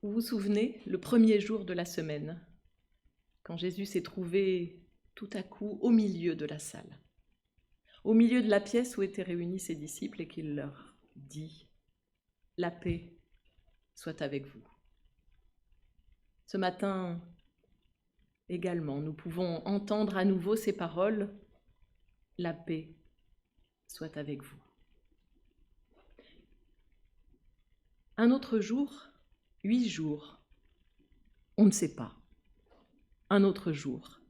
Vous vous souvenez, le premier jour de la semaine, quand Jésus s'est trouvé tout à coup au milieu de la salle, au milieu de la pièce où étaient réunis ses disciples et qu'il leur dit « La paix soit avec vous ». Ce matin également, nous pouvons entendre à nouveau ces paroles « La paix soit avec vous ». Un autre jour, 8 jours, on ne sait pas. Un autre jour.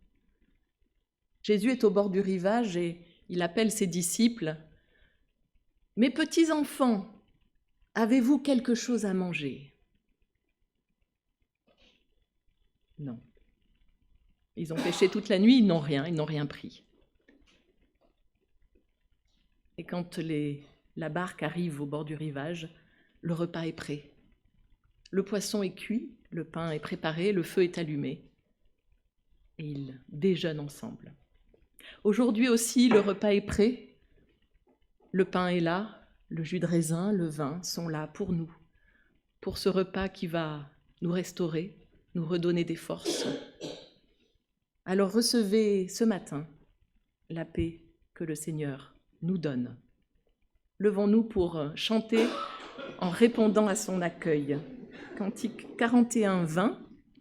Jésus est au bord du rivage et il appelle ses disciples. « Mes petits enfants, avez-vous quelque chose à manger ?» Non. Ils ont pêché toute la nuit, ils n'ont rien pris. Et quand la barque arrive au bord du rivage, le repas est prêt. Le poisson est cuit, le pain est préparé, le feu est allumé. Et ils déjeunent ensemble. Aujourd'hui aussi, le repas est prêt. Le pain est là, le jus de raisin, le vin sont là pour nous, pour ce repas qui va nous restaurer, nous redonner des forces. Alors recevez ce matin la paix que le Seigneur nous donne. Levons-nous pour chanter en répondant à son accueil. Cantique 41-20,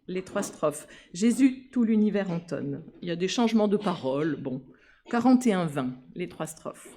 les 3 strophes. Jésus, tout l'univers entonne. Il y a des changements de paroles, bon. 41-20, les 3 strophes.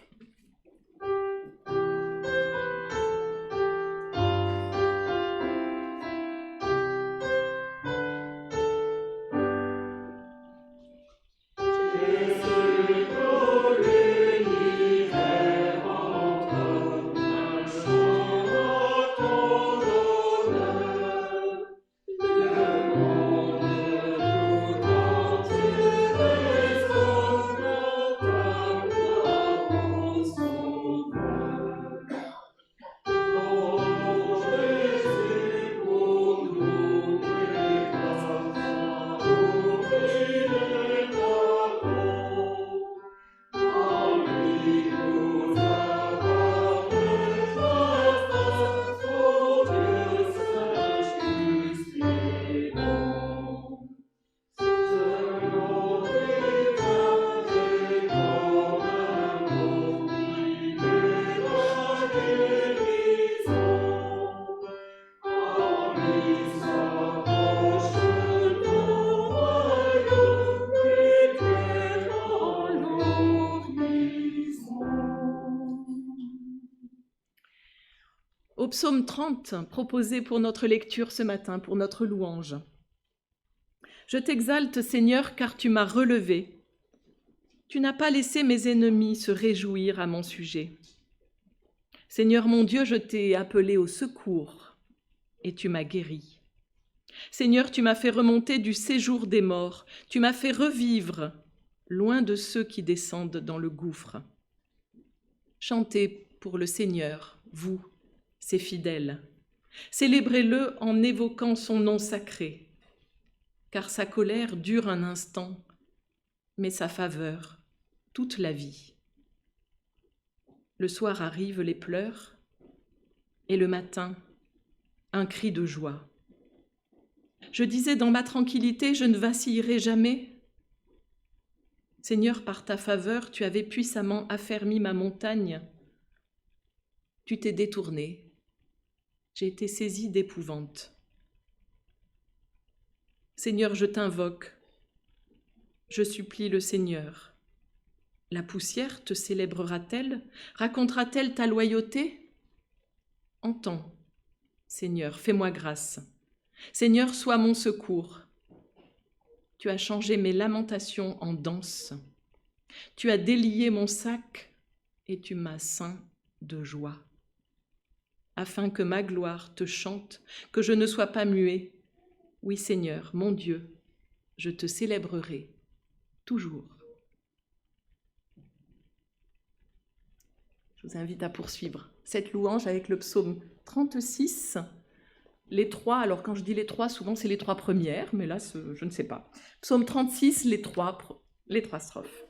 Au psaume 30, proposé pour notre lecture ce matin, pour notre louange. Je t'exalte, Seigneur, car tu m'as relevé. Tu n'as pas laissé mes ennemis se réjouir à mon sujet. Seigneur mon Dieu, je t'ai appelé au secours et tu m'as guéri. Seigneur, tu m'as fait remonter du séjour des morts. Tu m'as fait revivre, loin de ceux qui descendent dans le gouffre. Chantez pour le Seigneur, vous, ses fidèles. Célébrez-le en évoquant son nom sacré, car sa colère dure un instant, mais sa faveur, toute la vie. Le soir arrivent les pleurs, et le matin, un cri de joie. Je disais dans ma tranquillité, je ne vacillerai jamais. Seigneur, par ta faveur, tu avais puissamment affermi ma montagne. Tu t'es détourné. J'ai été saisie d'épouvante. Seigneur, je t'invoque. Je supplie le Seigneur. La poussière te célébrera-t-elle? Racontera-t-elle ta loyauté? Entends, Seigneur, fais-moi grâce. Seigneur, sois mon secours. Tu as changé mes lamentations en danse. Tu as délié mon sac et tu m'as ceint de joie. Afin que ma gloire te chante, que je ne sois pas muet. Oui, Seigneur, mon Dieu, je te célébrerai toujours. Je vous invite à poursuivre cette louange avec le psaume 36, les 3, alors quand je dis les 3, souvent c'est les 3 premières, mais là, je ne sais pas. Psaume 36, les 3 strophes.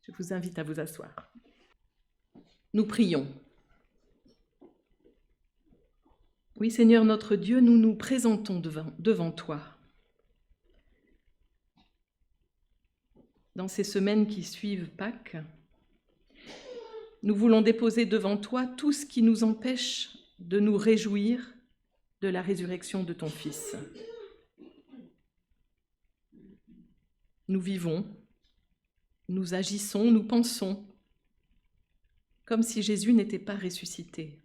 Je vous invite à vous asseoir. Nous prions. Oui, Seigneur notre Dieu, nous nous présentons devant toi. Dans ces semaines qui suivent Pâques, nous voulons déposer devant toi tout ce qui nous empêche de nous réjouir de la résurrection de ton Fils. Nous vivons, nous agissons, nous pensons, comme si Jésus n'était pas ressuscité,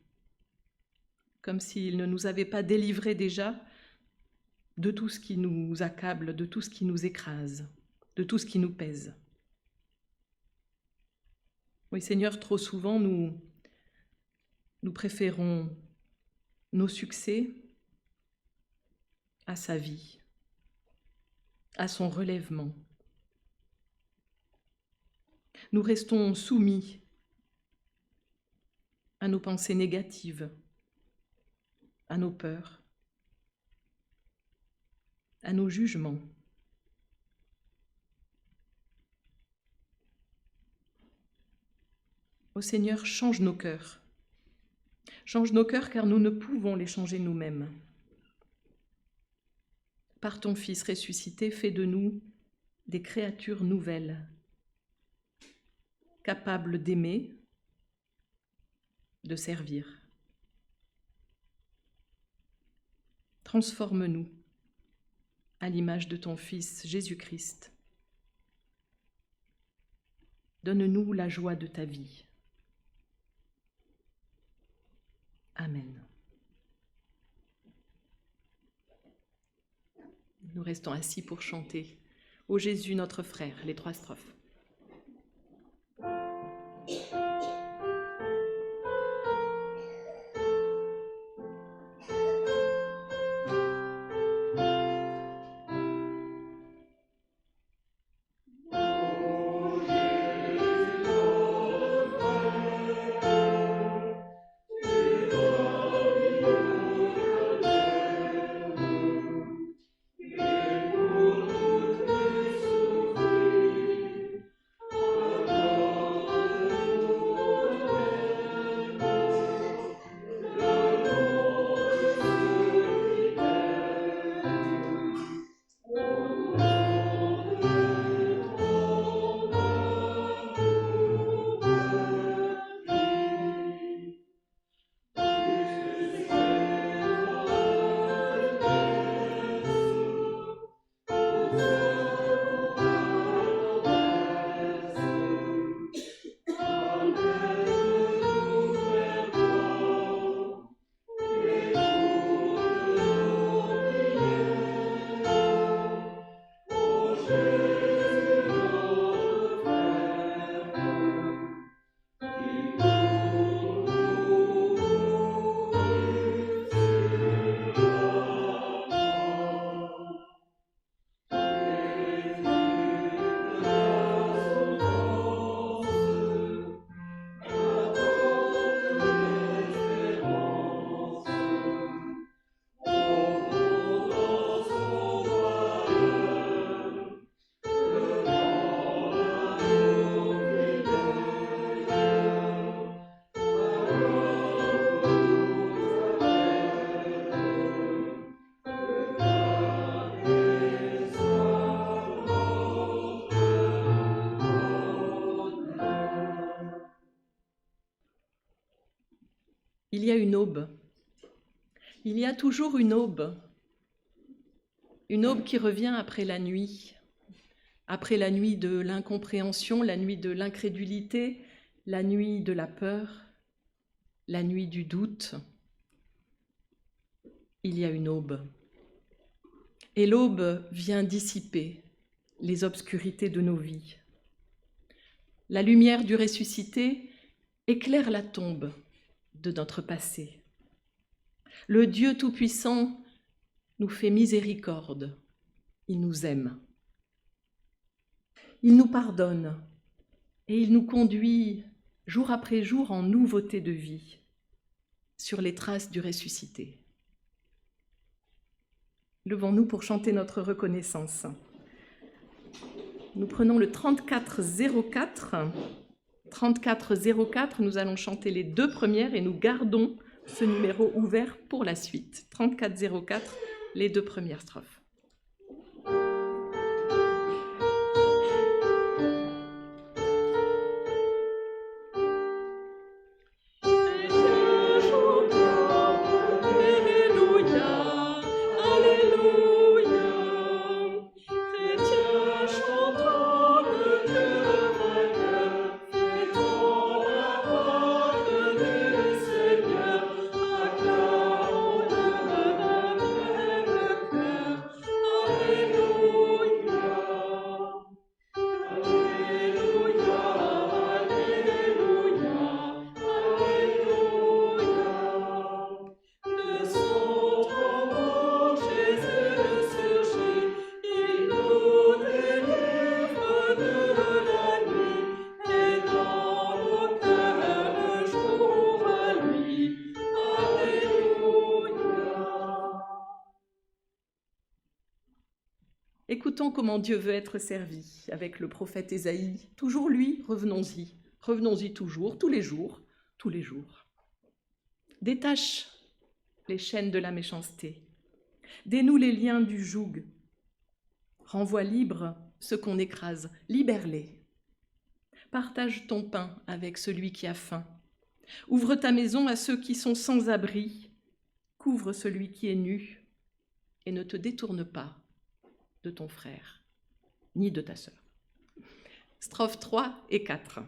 comme s'il ne nous avait pas délivrés déjà de tout ce qui nous accable, de tout ce qui nous écrase, de tout ce qui nous pèse. Oui, Seigneur, trop souvent, nous préférons nos succès à sa vie, à son relèvement. Nous restons soumis à nos pensées négatives, à nos peurs, à nos jugements. Ô Seigneur, change nos cœurs. Change nos cœurs car nous ne pouvons les changer nous-mêmes. Par ton Fils ressuscité, fais de nous des créatures nouvelles, capables d'aimer, de servir. Transforme-nous à l'image de ton Fils Jésus-Christ. Donne-nous la joie de ta vie. Amen. Nous restons assis pour chanter « Ô Jésus notre frère », les 3 strophes. Il y a une aube. Il y a toujours une aube qui revient après la nuit, Après la nuit de l'incompréhension, la nuit de l'incrédulité, la nuit de la peur, la nuit du doute, il y a une aube. Et l'aube vient dissiper les obscurités de nos vies. La lumière du ressuscité éclaire la tombe de notre passé. Le Dieu Tout-Puissant nous fait miséricorde, il nous aime. Il nous pardonne et il nous conduit jour après jour en nouveauté de vie sur les traces du ressuscité. Levons-nous pour chanter notre reconnaissance. Nous prenons le 3404. 3404, nous allons chanter les deux premières et nous gardons ce numéro ouvert pour la suite. 3404, les deux premières strophes. Écoutons comment Dieu veut être servi avec le prophète Ésaïe. Toujours lui, revenons-y toujours, tous les jours. Détache les chaînes de la méchanceté, dénoue les liens du joug, renvoie libre ceux qu'on écrase, libère-les. Partage ton pain avec celui qui a faim, ouvre ta maison à ceux qui sont sans abri, couvre celui qui est nu et ne te détourne pas de ton frère, ni de ta sœur. Strophes 3 et 4.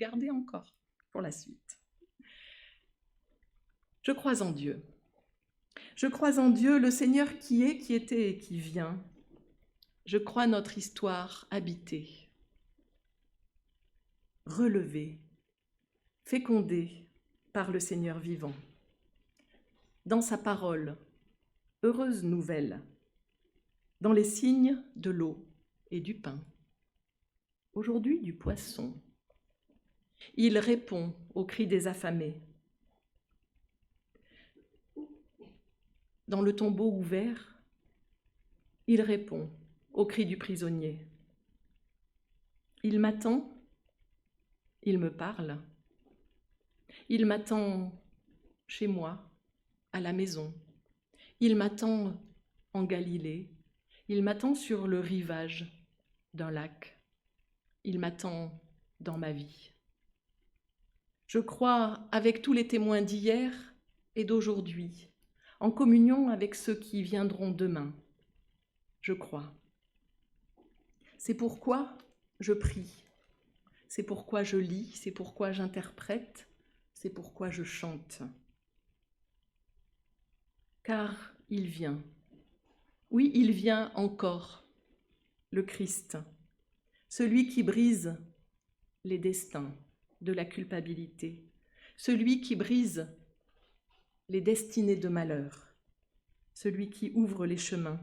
Gardez encore pour la suite. Je crois en Dieu. Je crois en Dieu, le Seigneur qui est, qui était et qui vient. Je crois notre histoire habitée, relevée, fécondée par le Seigneur vivant. Dans sa parole, heureuse nouvelle, dans les signes de l'eau et du pain, aujourd'hui du poisson. Il répond aux cris des affamés. Dans le tombeau ouvert, il répond aux cris du prisonnier. Il m'attend, il me parle. Il m'attend chez moi, à la maison. Il m'attend en Galilée. Il m'attend sur le rivage d'un lac. Il m'attend dans ma vie. Je crois avec tous les témoins d'hier et d'aujourd'hui, en communion avec ceux qui viendront demain. Je crois. C'est pourquoi je prie, c'est pourquoi je lis, c'est pourquoi j'interprète, c'est pourquoi je chante. Car il vient. Oui, il vient encore, le Christ, celui qui brise les destins de la culpabilité, celui qui brise les destinées de malheur, celui qui ouvre les chemins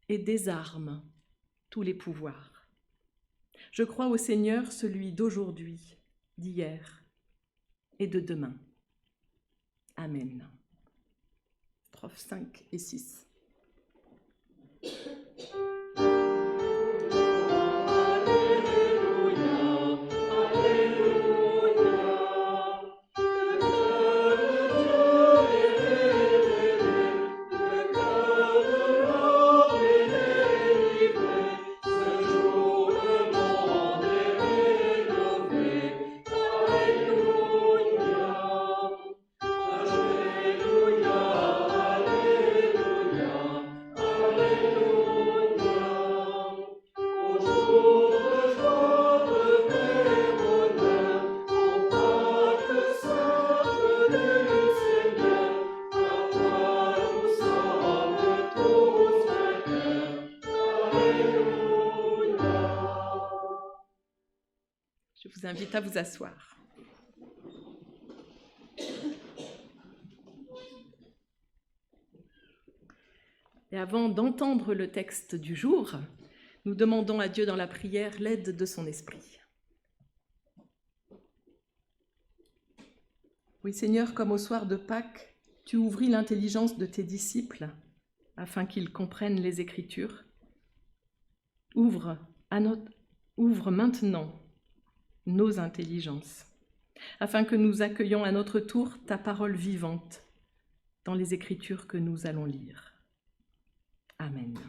et désarme tous les pouvoirs. Je crois au Seigneur, celui d'aujourd'hui, d'hier et de demain. Amen. Strophes 5 et 6. Je vous invite à vous asseoir. Et avant d'entendre le texte du jour, nous demandons à Dieu dans la prière l'aide de son esprit. Oui, Seigneur, comme au soir de Pâques, tu ouvris l'intelligence de tes disciples afin qu'ils comprennent les Écritures. Ouvre maintenant nos intelligences, afin que nous accueillions à notre tour ta parole vivante dans les Écritures que nous allons lire. Amen.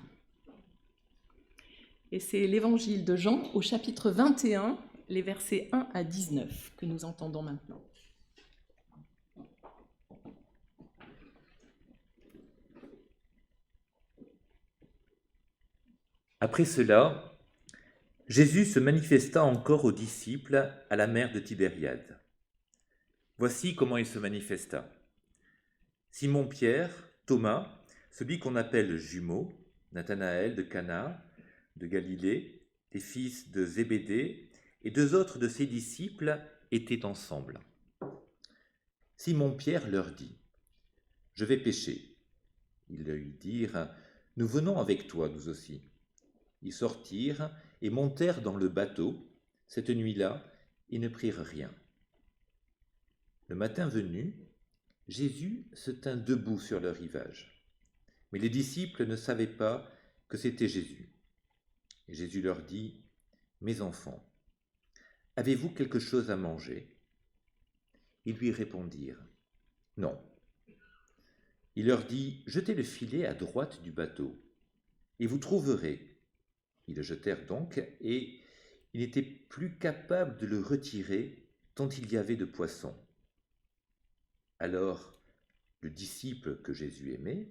Et c'est l'Évangile de Jean au chapitre 21, les versets 1 à 19 que nous entendons maintenant. Après cela, Jésus se manifesta encore aux disciples à la mer de Tibériade. Voici comment il se manifesta. Simon-Pierre, Thomas, celui qu'on appelle jumeau, Nathanaël de Cana, de Galilée, les fils de Zébédée et deux autres de ses disciples étaient ensemble. Simon-Pierre leur dit : « Je vais pêcher. » Ils lui dirent : « Nous venons avec toi, nous aussi. » Ils sortirent et montèrent dans le bateau cette nuit-là et ne prirent rien. Le matin venu, Jésus se tint debout sur le rivage. Mais les disciples ne savaient pas que c'était Jésus. Et Jésus leur dit : « Mes enfants, avez-vous quelque chose à manger ? » Ils lui répondirent : « Non. » Il leur dit : « Jetez le filet à droite du bateau, et vous trouverez. » Ils le jetèrent donc, et il n'était plus capable de le retirer tant il y avait de poissons. Alors, le disciple que Jésus aimait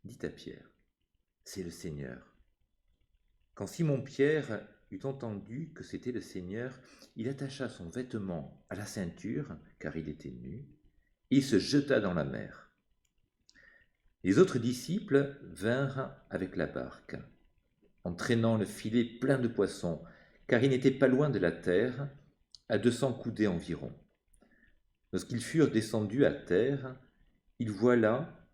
dit à Pierre : « C'est le Seigneur. » Quand Simon-Pierre eut entendu que c'était le Seigneur, il attacha son vêtement à la ceinture, car il était nu, et se jeta dans la mer. Les autres disciples vinrent avec la barque, en traînant le filet plein de poissons, car il n'était pas loin de la terre, à 200 coudées environ. Lorsqu'ils furent descendus à terre, ils voient là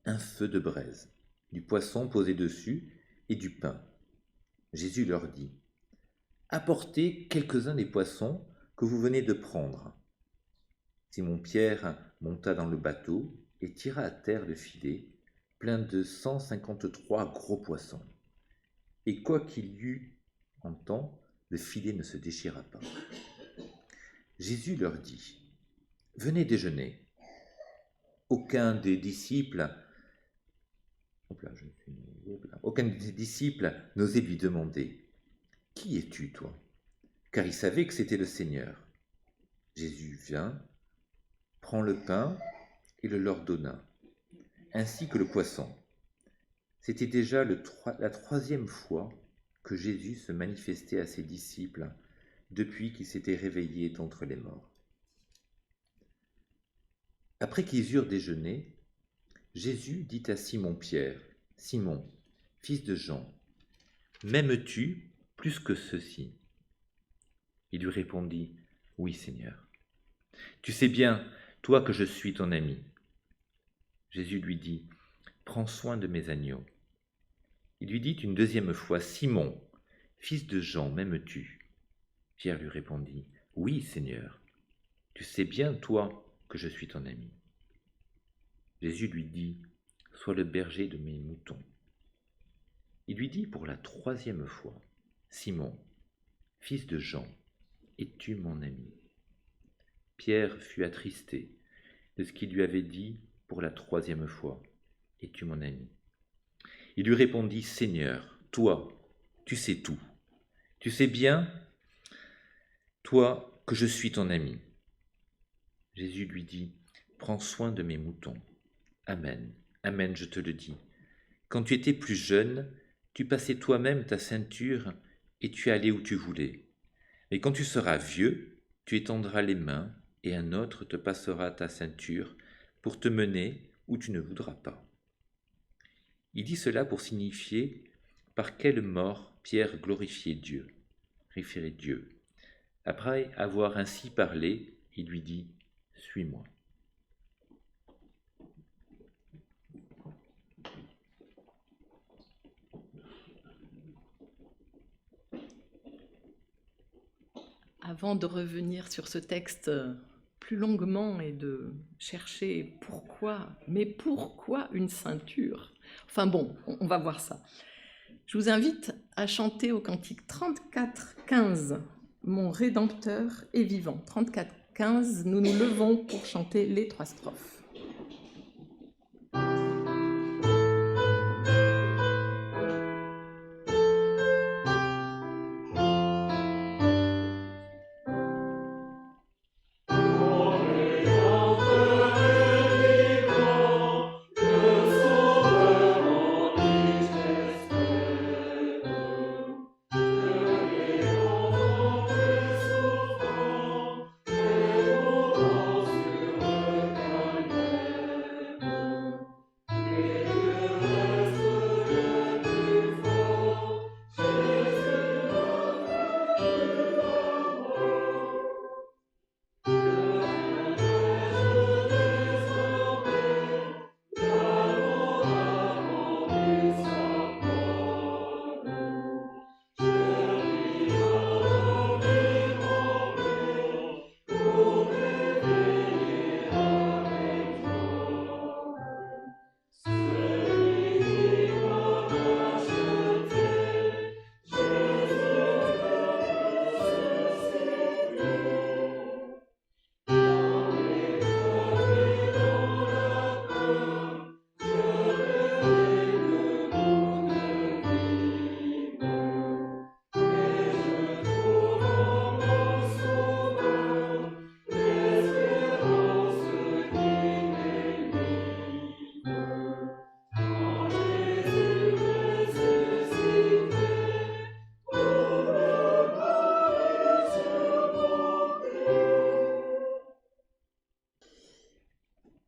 un feu de braise, du poisson posé dessus et du pain. Jésus leur dit : « Apportez quelques-uns des poissons que vous venez de prendre. » Simon-Pierre monta dans le bateau et tira à terre le filet, plein de 153 gros poissons. Et quoiqu'il y eût en temps, le filet ne se déchira pas. Jésus leur dit : « Venez déjeuner. » Aucun des disciples n'osait lui demander : « Qui es-tu, toi ? » Car il savait que c'était le Seigneur. Jésus vint, prend le pain et le leur donna, ainsi que le poisson. C'était déjà la 3e fois que Jésus se manifestait à ses disciples depuis qu'il s'était réveillé d'entre les morts. Après qu'ils eurent déjeuné, Jésus dit à Simon-Pierre : « Simon, fils de Jean, m'aimes-tu plus que ceux-ci ? » Il lui répondit : « Oui, Seigneur. Tu sais bien, toi, que je suis ton ami. Jésus lui dit, « Prends soin de mes agneaux. » Il lui dit une deuxième fois, « Simon, fils de Jean, m'aimes-tu » Pierre lui répondit, « Oui, Seigneur, tu sais bien, toi, que je suis ton ami. » Jésus lui dit, « Sois le berger de mes moutons. » Il lui dit pour la troisième fois, « Simon, fils de Jean, es-tu mon ami ?» Pierre fut attristé de ce qu'il lui avait dit pour la troisième fois, « Es-tu mon ami ?» Il lui répondit, « Seigneur, toi, tu sais tout. Tu sais bien, toi, que je suis ton ami. » Jésus lui dit, « Prends soin de mes moutons. Amen, amen, je te le dis. Quand tu étais plus jeune, tu passais toi-même ta ceinture et tu allais où tu voulais. Mais quand tu seras vieux, tu étendras les mains et un autre te passera ta ceinture pour te mener où tu ne voudras pas. » Il dit cela pour signifier par quelle mort Pierre glorifiait Dieu, référait Dieu. Après avoir ainsi parlé, il lui dit, « Suis-moi. » Avant de revenir sur ce texte plus longuement et de chercher pourquoi une ceinture? Enfin bon, on va voir ça. Je vous invite à chanter au cantique 34-15, « Mon Rédempteur est vivant ». 34-15, nous nous levons pour chanter les 3 strophes.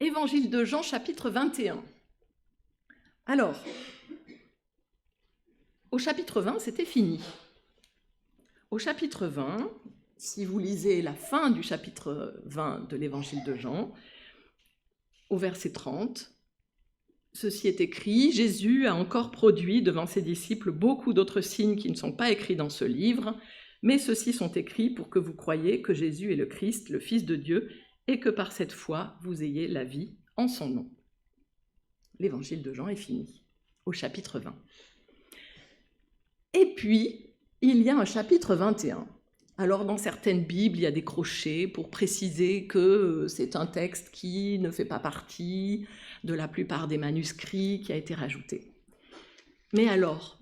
Évangile de Jean, chapitre 21. Alors, au chapitre 20, c'était fini. Au chapitre 20, si vous lisez la fin du chapitre 20 de l'Évangile de Jean, au verset 30, ceci est écrit, « Jésus a encore produit devant ses disciples beaucoup d'autres signes qui ne sont pas écrits dans ce livre, mais ceux-ci sont écrits pour que vous croyiez que Jésus est le Christ, le Fils de Dieu, et que par cette foi, vous ayez la vie en son nom. » L'évangile de Jean est fini, au chapitre 20. Et puis, il y a un chapitre 21. Alors, dans certaines Bibles, il y a des crochets pour préciser que c'est un texte qui ne fait pas partie de la plupart des manuscrits, qui a été rajouté. Mais alors,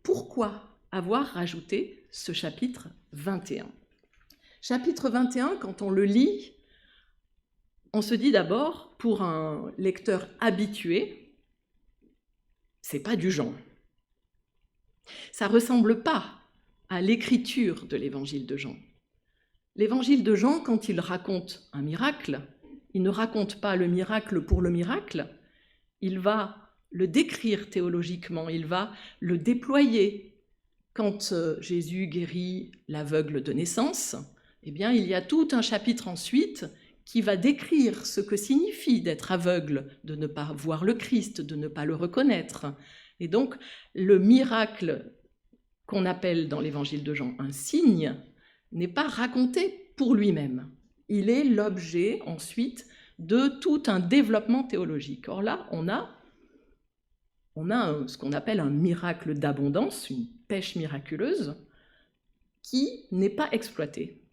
pourquoi avoir rajouté ce chapitre 21? Chapitre 21, quand on le lit, on se dit d'abord, pour un lecteur habitué, c'est pas du Jean. Ça ressemble pas à l'écriture de l'évangile de Jean. L'évangile de Jean, quand il raconte un miracle, il ne raconte pas le miracle pour le miracle, il va le décrire théologiquement, il va le déployer. Quand Jésus guérit l'aveugle de naissance, eh bien, il y a tout un chapitre ensuite qui va décrire ce que signifie d'être aveugle, de ne pas voir le Christ, de ne pas le reconnaître. Et donc, le miracle qu'on appelle dans l'évangile de Jean un signe n'est pas raconté pour lui-même. Il est l'objet ensuite de tout un développement théologique. Or là, on a ce qu'on appelle un miracle d'abondance, une pêche miraculeuse, qui n'est pas exploitée,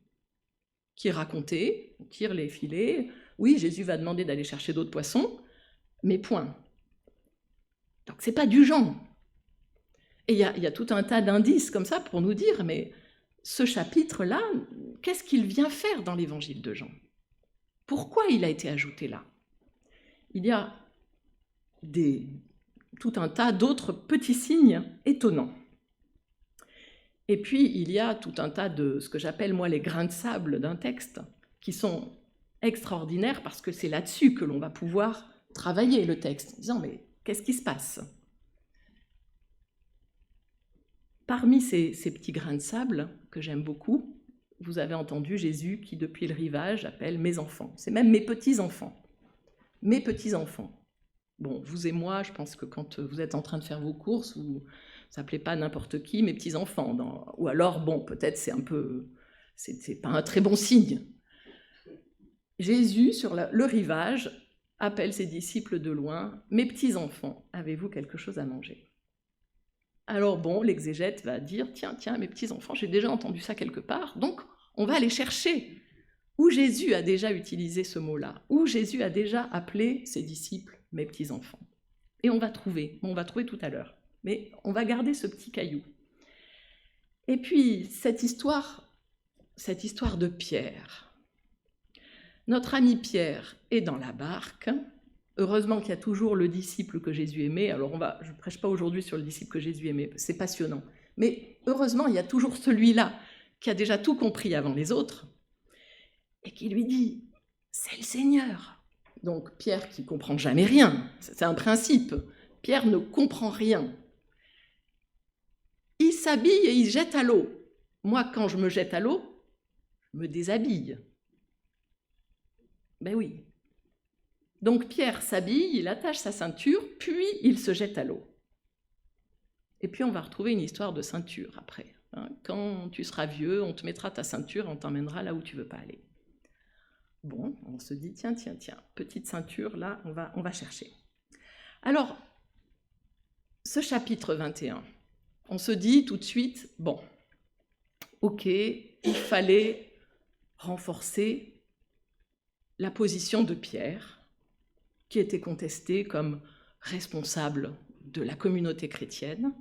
qui est racontée, on tire les filets, oui, Jésus va demander d'aller chercher d'autres poissons, mais point. Donc c'est pas du genre. Et il y a tout un tas d'indices comme ça pour nous dire, mais ce chapitre-là, qu'est-ce qu'il vient faire dans l'évangile de Jean? Pourquoi il a été ajouté là? Il y a tout un tas d'autres petits signes étonnants. Et puis, il y a tout un tas de ce que j'appelle, moi, les grains de sable d'un texte, qui sont extraordinaires parce que c'est là-dessus que l'on va pouvoir travailler le texte, en disant, mais qu'est-ce qui se passe? Parmi ces petits grains de sable que j'aime beaucoup, vous avez entendu Jésus qui, depuis le rivage, appelle « mes enfants ». C'est même « mes petits-enfants ». Mes petits-enfants. Bon, vous et moi, je pense que quand vous êtes en train de faire vos courses, vous n'appelez pas n'importe qui « mes petits-enfants ». Ou alors, bon, peut-être c'est pas un très bon signe. Jésus, sur le rivage, appelle ses disciples de loin « mes petits-enfants, avez-vous quelque chose à manger ?» Alors bon, l'exégète va dire, tiens, mes petits-enfants, j'ai déjà entendu ça quelque part, donc on va aller chercher où Jésus a déjà utilisé ce mot-là, où Jésus a déjà appelé ses disciples mes petits-enfants. Et on va trouver tout à l'heure, mais on va garder ce petit caillou. Et puis, cette histoire de Pierre. Notre ami Pierre est dans la barque. Heureusement qu'il y a toujours le disciple que Jésus aimait. Alors, je ne prêche pas aujourd'hui sur le disciple que Jésus aimait, c'est passionnant. Mais heureusement, il y a toujours celui-là qui a déjà tout compris avant les autres et qui lui dit « c'est le Seigneur ». Donc, Pierre qui ne comprend jamais rien, c'est un principe. Pierre ne comprend rien. Il s'habille et il se jette à l'eau. Moi, quand je me jette à l'eau, je me déshabille. Ben oui. Donc Pierre s'habille, il attache sa ceinture, puis il se jette à l'eau. Et puis on va retrouver une histoire de ceinture après. Quand tu seras vieux, on te mettra ta ceinture, on t'emmènera là où tu ne veux pas aller. Bon, on se dit, tiens, petite ceinture, là, on va chercher. Alors, ce chapitre 21, on se dit tout de suite, bon, ok, il fallait renforcer la position de Pierre, qui était contesté comme responsable de la communauté chrétienne.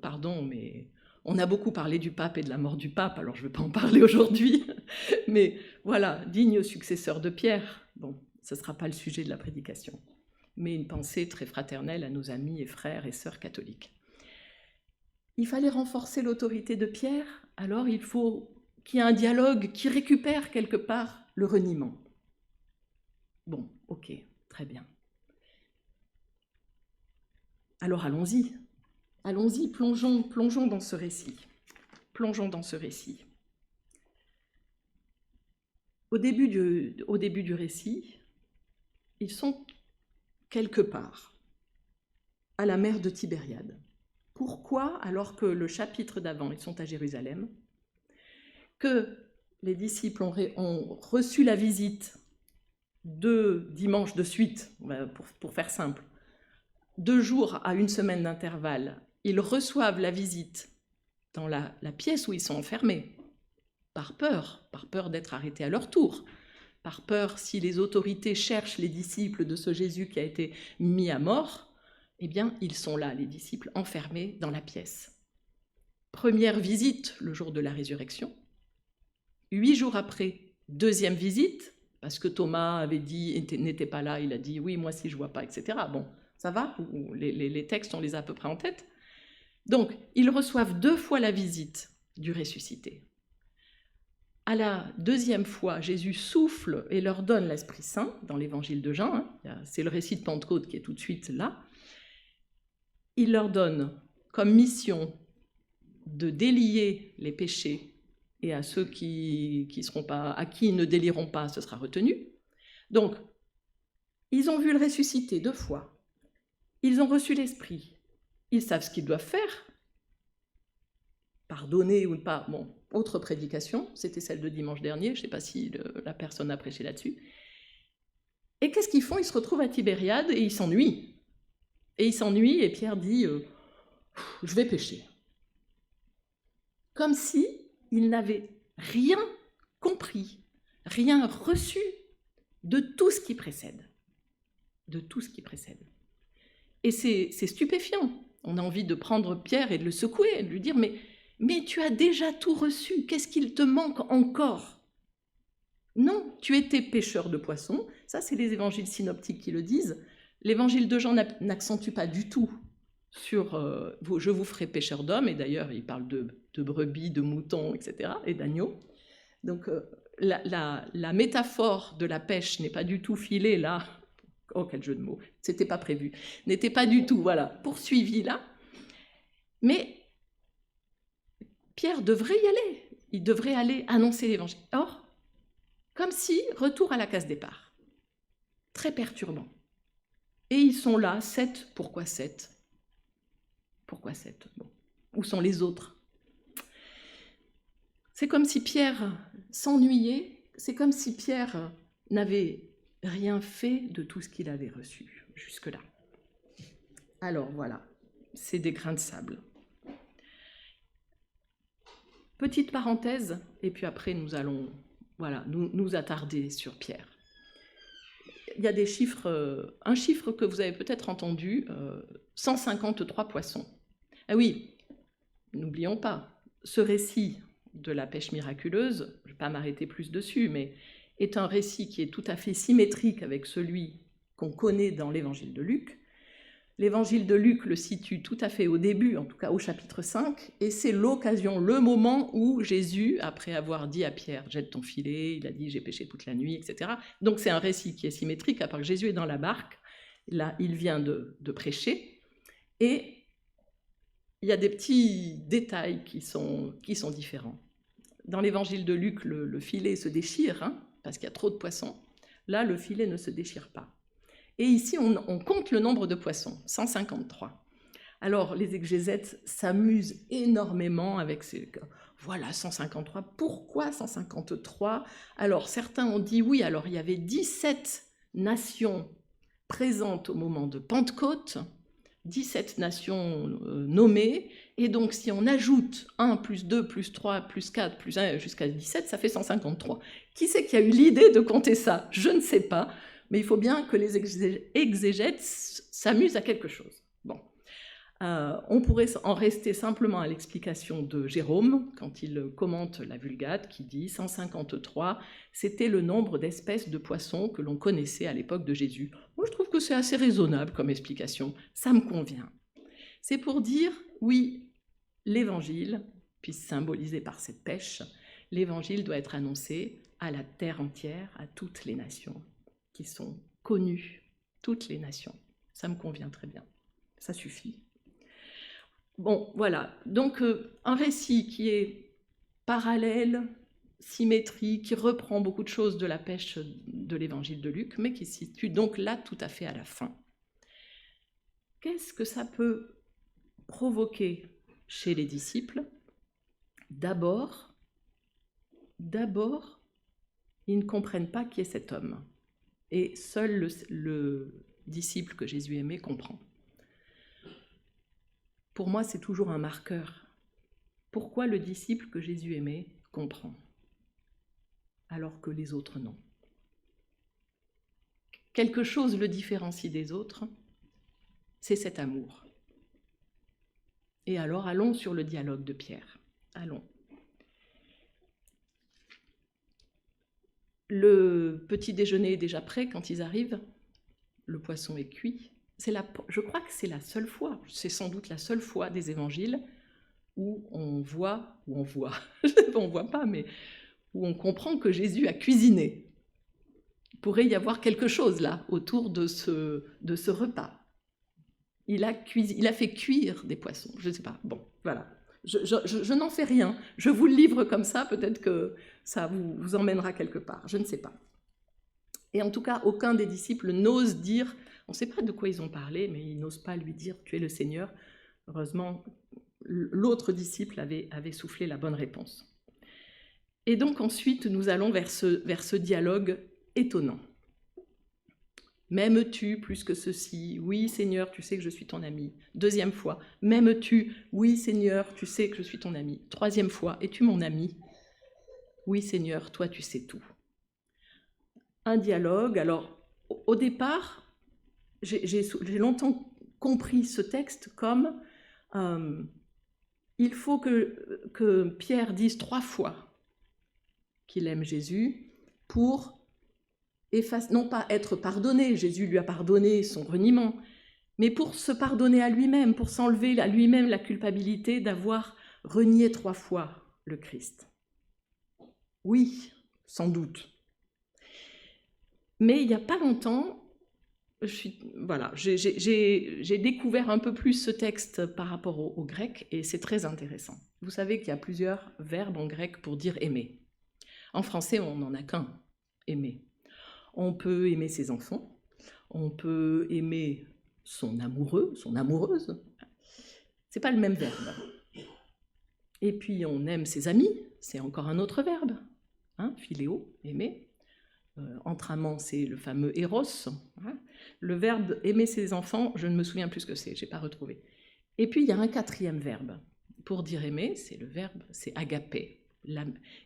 Pardon, mais on a beaucoup parlé du pape et de la mort du pape, alors je ne vais pas en parler aujourd'hui, mais voilà, digne successeur de Pierre. Bon, ce ne sera pas le sujet de la prédication, mais une pensée très fraternelle à nos amis et frères et sœurs catholiques. Il fallait renforcer l'autorité de Pierre, alors il faut qu'il y ait un dialogue qui récupère quelque part le reniement. Bon, ok, très bien. Alors allons-y, plongeons dans ce récit. Au début du récit, ils sont quelque part à la mer de Tibériade. Pourquoi, alors que le chapitre d'avant, ils sont à Jérusalem, que les disciples ont reçu la visite 2 dimanches de suite, pour faire simple, 2 jours à 1 semaine d'intervalle, ils reçoivent la visite dans la pièce où ils sont enfermés, par peur d'être arrêtés à leur tour, par peur si les autorités cherchent les disciples de ce Jésus qui a été mis à mort, eh bien, ils sont là, les disciples, enfermés dans la pièce. Première visite, le jour de la résurrection. 8 jours après, 2e visite, parce que Thomas avait dit, n'était pas là, il a dit « oui, moi si je ne vois pas », etc. Bon, ça va, les textes, on les a à peu près en tête. Donc, ils reçoivent 2 fois la visite du ressuscité. À la 2e fois, Jésus souffle et leur donne l'Esprit Saint, dans l'évangile de Jean, c'est le récit de Pentecôte qui est tout de suite là. Il leur donne comme mission de délier les péchés et à ceux qui seront pas, à qui ils ne délieront pas, ce sera retenu. Donc, ils ont vu le ressuscité 2 fois. Ils ont reçu l'Esprit. Ils savent ce qu'ils doivent faire. Pardonner ou pas. Bon, autre prédication, c'était celle de dimanche dernier. Je ne sais pas si la personne a prêché là-dessus. Et qu'est-ce qu'ils font? Ils se retrouvent à Tibériade et ils s'ennuient. Et Pierre dit je vais pêcher. Comme si il n'avait rien compris, rien reçu de tout ce qui précède. De tout ce qui précède. Et c'est stupéfiant. On a envie de prendre Pierre et de le secouer, et de lui dire mais tu as déjà tout reçu, qu'est-ce qu'il te manque encore? Non, tu étais pêcheur de poissons, ça c'est les évangiles synoptiques qui le disent. L'évangile de Jean n'accentue pas du tout sur je vous ferai pêcheur d'hommes, et d'ailleurs il parle de brebis, de moutons, etc., et d'agneaux. Donc la métaphore de la pêche n'est pas du tout filée là. Oh, quel jeu de mots, c'était pas prévu. N'était pas du tout, voilà, poursuivi là. Mais Pierre devrait y aller. Il devrait aller annoncer l'évangile. Or, comme si, retour à la case départ. Très perturbant. Et ils sont là, 7. Pourquoi 7? Pourquoi 7? Bon. Où sont les autres? C'est comme si Pierre s'ennuyait. C'est comme si Pierre n'avait rien fait de tout ce qu'il avait reçu jusque-là. Alors voilà, c'est des grains de sable. Petite parenthèse, et puis après nous allons nous attarder sur Pierre. Il y a des chiffres, un chiffre que vous avez peut-être entendu, 153 poissons. Ah oui, n'oublions pas, ce récit de la pêche miraculeuse, je ne vais pas m'arrêter plus dessus, mais est un récit qui est tout à fait symétrique avec celui qu'on connaît dans l'évangile de Luc. L'évangile de Luc le situe tout à fait au début, en tout cas au chapitre 5, et c'est l'occasion, le moment où Jésus, après avoir dit à Pierre « jette ton filet », il a dit « j'ai pêché toute la nuit », etc. Donc c'est un récit qui est symétrique, à part que Jésus est dans la barque, là il vient de prêcher, et il y a des petits détails qui sont différents. Dans l'évangile de Luc, le filet se déchire, parce qu'il y a trop de poissons. Là, le filet ne se déchire pas. Et ici, on compte le nombre de poissons, 153. Alors, les exégètes s'amusent énormément avec ces... Voilà, 153. Pourquoi 153? Alors, certains ont dit oui, alors il y avait 17 nations présentes au moment de Pentecôte, 17 nations nommées, et donc si on ajoute 1 plus 2 plus 3 plus 4 plus 1 jusqu'à 17, ça fait 153. Qui c'est qui a eu l'idée de compter ça? Je ne sais pas, mais il faut bien que les exégètes s'amusent à quelque chose. Bon. On pourrait en rester simplement à l'explication de Jérôme, quand il commente la Vulgate, qui dit 153, c'était le nombre d'espèces de poissons que l'on connaissait à l'époque de Jésus. Moi, je trouve que c'est assez raisonnable comme explication, ça me convient. C'est pour dire, oui, l'évangile, puis symbolisé par cette pêche, l'évangile doit être annoncé à la terre entière, à toutes les nations qui sont connues, toutes les nations. Ça me convient très bien, ça suffit. Bon, voilà, donc un récit qui est parallèle, symétrique, qui reprend beaucoup de choses de la pêche de l'évangile de Luc, mais qui se situe donc là tout à fait à la fin. Qu'est-ce que ça peut provoquer chez les disciples? D'abord, ils ne comprennent pas qui est cet homme, et seul le disciple que Jésus aimait comprend. Pour moi, c'est toujours un marqueur. Pourquoi le disciple que Jésus aimait comprend, alors que les autres non? Quelque chose le différencie des autres, c'est cet amour. Et alors, allons sur le dialogue de Pierre. Allons. Le petit déjeuner est déjà prêt quand ils arrivent. Le poisson est cuit. Je crois que c'est la seule fois, c'est sans doute la seule fois des évangiles où on voit pas, mais où on comprend que Jésus a cuisiné. Il pourrait y avoir quelque chose là, autour de ce repas. Il a fait cuire des poissons, je ne sais pas, bon, voilà. Je n'en fais rien. Je vous le livre comme ça, peut-être que ça vous emmènera quelque part. Je ne sais pas. Et en tout cas, aucun des disciples n'ose dire, on ne sait pas de quoi ils ont parlé, mais ils n'osent pas lui dire « tu es le Seigneur ». Heureusement, l'autre disciple avait soufflé la bonne réponse. Et donc ensuite, nous allons vers ce dialogue étonnant. « M'aimes-tu plus que ceci? Oui, Seigneur, tu sais que je suis ton ami. » Deuxième fois. « M'aimes-tu? Oui, Seigneur, tu sais que je suis ton ami. » Troisième fois. « Es-tu mon ami? » Oui, Seigneur, toi, tu sais tout. Un dialogue. Alors, au départ, j'ai longtemps compris ce texte comme il faut que Pierre dise 3 fois qu'il aime Jésus pour non pas être pardonné, Jésus lui a pardonné son reniement, mais pour se pardonner à lui-même, pour s'enlever à lui-même la culpabilité d'avoir renié 3 fois le Christ. Oui, sans doute. Mais il n'y a pas longtemps, j'ai découvert un peu plus ce texte par rapport au grec, et c'est très intéressant. Vous savez qu'il y a plusieurs verbes en grec pour dire aimer. En français, on n'en a qu'un, aimer. On peut aimer ses enfants, on peut aimer son amoureux, son amoureuse. C'est pas le même verbe. Et puis on aime ses amis, c'est encore un autre verbe. Philéo, aimer. Entre amants, c'est le fameux éros. Le verbe aimer ses enfants, je ne me souviens plus ce que c'est, je n'ai pas retrouvé. Et puis il y a un 4e verbe. Pour dire aimer, c'est le verbe, c'est agapé.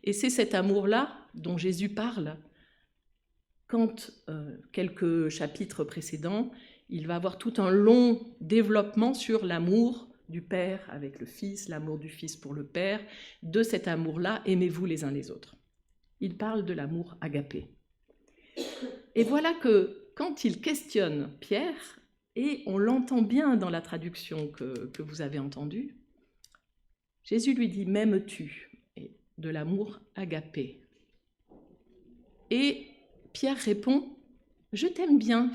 Et c'est cet amour-là dont Jésus parle quand, quelques chapitres précédents, il va avoir tout un long développement sur l'amour du Père avec le Fils, l'amour du Fils pour le Père. De cet amour-là, aimez-vous les uns les autres. Il parle de l'amour agapé. Et voilà que quand il questionne Pierre, et on l'entend bien dans la traduction que vous avez entendue, Jésus lui dit « m'aimes-tu » de l'amour agapé. Et Pierre répond « je t'aime bien »